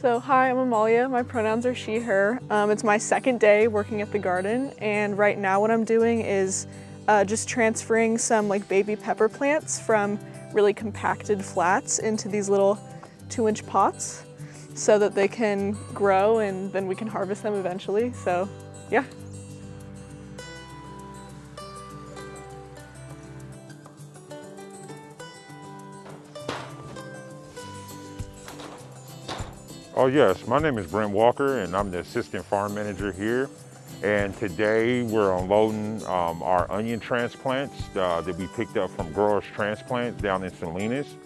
So hi, I'm Amalia. My pronouns are she, her. It's my second day working at the garden, and right now what I'm doing is just transferring some like baby pepper plants from really compacted flats into these little 2-inch pots so that they can grow and then we can harvest them eventually. So yeah. Oh yes, my name is Brent Walker and I'm the assistant farm manager here. And today we're unloading our onion transplants that we picked up from Growers Transplant down in Salinas.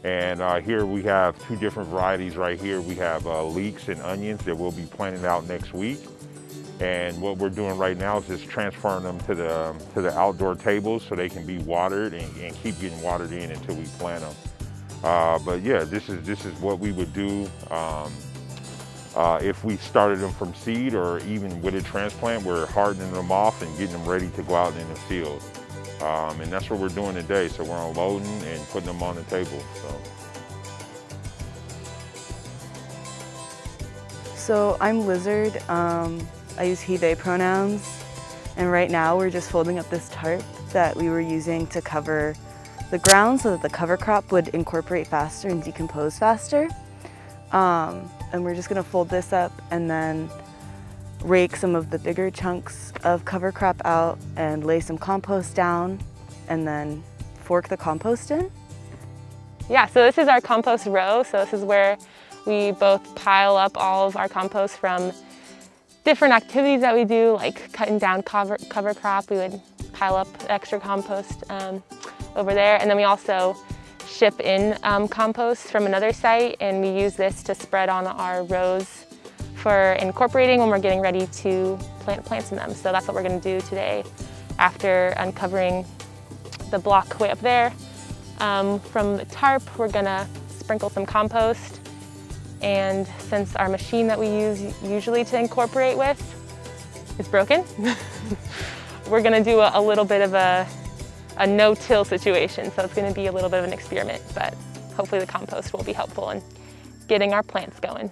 And here we have 2 different varieties right here. We have leeks and onions that we'll be planting out next week. And what we're doing right now is just transferring them to the outdoor tables so they can be watered and keep getting watered in until we plant them. But yeah, this is what we would do if we started them from seed, or even with a transplant. We're hardening them off and getting them ready to go out in the field. And that's what we're doing today. So we're unloading and putting them on the table. So I'm Lizard. I use he, they pronouns. And right now we're just folding up this tarp that we were using to cover the ground so that the cover crop would incorporate faster and decompose faster. And we're just gonna fold this up and then rake some of the bigger chunks of cover crop out and lay some compost down and then fork the compost in. Yeah, so this is our compost row. So this is where we both pile up all of our compost from different activities that we do, like cutting down cover crop. We would pile up extra compost over there, and then we also ship in compost from another site, and we use this to spread on our rows for incorporating when we're getting ready to plant plants in them. So that's what we're going to do today after uncovering the block way up there. From the tarp, we're going to sprinkle some compost, and since our machine that we use usually to incorporate with is broken, we're going to do a little bit of a no-till situation, so it's going to be a little bit of an experiment, but hopefully the compost will be helpful in getting our plants going.